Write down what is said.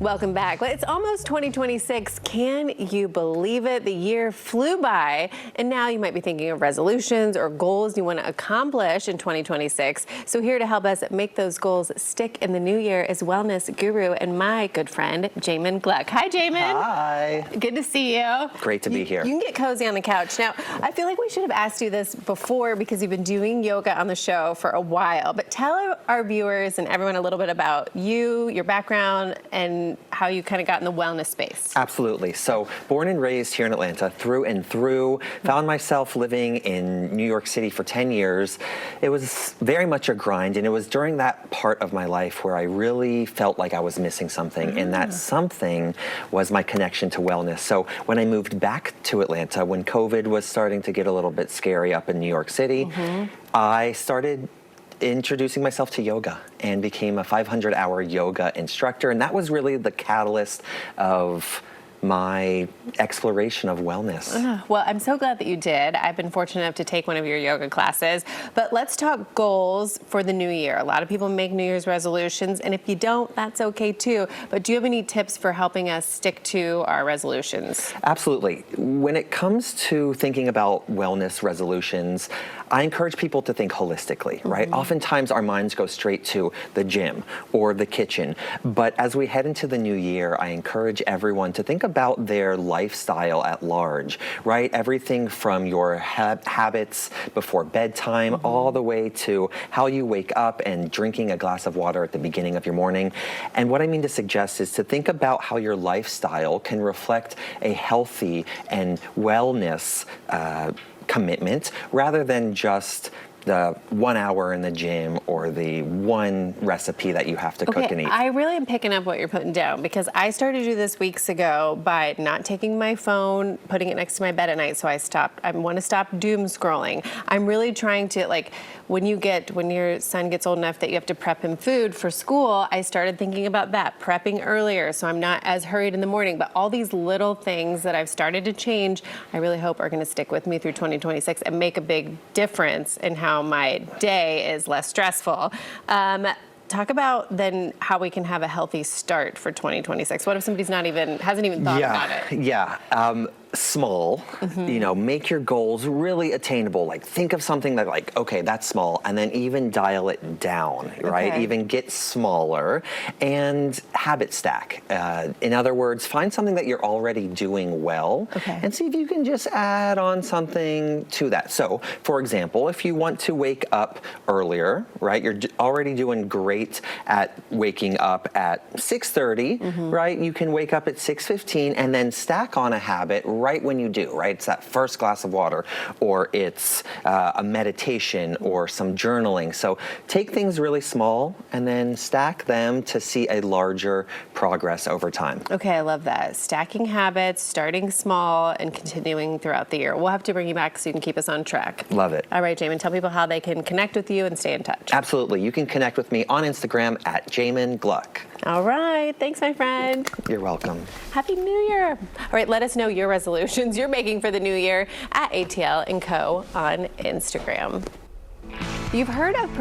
Welcome back. Well, it's almost 2026. Can you believe it? The year flew by, and now you might be thinking of resolutions or goals you want to accomplish in 2026. So here to help us make those goals stick in the new year is wellness guru and my good friend, Jamin Gluck. Hi, Jamin. Hi. Good to see you. Great to be here. You can get cozy on the couch. Now, I feel like we should have asked you this before because you've been doing yoga on the show for a while, but tell our viewers and everyone a little bit about you, your background, and how you kind of got in the wellness space. Absolutely. So born and raised here in Atlanta through and through, found myself living in New York City for 10 years. It was very much a grind, and it was during that part of my life where I really felt like I was missing something, and that something was my connection to wellness. So when I moved back to Atlanta, when COVID was starting to get a little bit scary up in New York City, I started introducing myself to yoga and became a 500-hour yoga instructor. And that was really the catalyst of my exploration of wellness. Well, I'm so glad that you did. I've been fortunate enough to take one of your yoga classes. But let's talk goals for the new year. A lot of people make New Year's resolutions, and if you don't, that's okay too. But do you have any tips for helping us stick to our resolutions? Absolutely. When it comes to thinking about wellness resolutions, I encourage people to think holistically, right? Oftentimes our minds go straight to the gym or the kitchen. But as we head into the new year, I encourage everyone to think about their lifestyle at large, right? Everything from your habits before bedtime all the way to how you wake up and drinking a glass of water at the beginning of your morning. And what I mean to suggest is to think about how your lifestyle can reflect a healthy and wellness commitment rather than just the 1 hour in the gym or the one recipe that you have to cook and eat. I really am picking up what you're putting down because I started to do this weeks ago by not taking my phone, putting it next to my bed at night. So I want to stop doom scrolling. I'm really trying to, like, when your son gets old enough that you have to prep him food for school, I started thinking about that, prepping earlier so I'm not as hurried in the morning. But all these little things that I've started to change, I really hope are going to stick with me through 2026 and make a big difference in how my day is less stressful. Talk about then how we can have a healthy start for 2026. What if somebody's hasn't even thought about it? Yeah. Small, make your goals really attainable. Like think of something that like, okay, that's small, and then even dial it down, right? Even get smaller and habit stack. In other words, find something that you're already doing well and see if you can just add on something to that. So for example, if you want to wake up earlier, right? You're already doing great at waking up at 6:30, right? You can wake up at 6:15 and then stack on a habit right when you do, right? It's that first glass of water, or it's a meditation or some journaling. So take things really small and then stack them to see a larger progress over time. Okay, I love that. Stacking habits, starting small, and continuing throughout the year. We'll have to bring you back so you can keep us on track. Love it. All right, Jamin, tell people how they can connect with you and stay in touch. Absolutely. You can connect with me on Instagram at Jamin Gluck. All right. Thanks, my friend. You're welcome. Happy New Year. All right, let us know your resolutions you're making for the new year at ATL & Co. on Instagram. You've heard of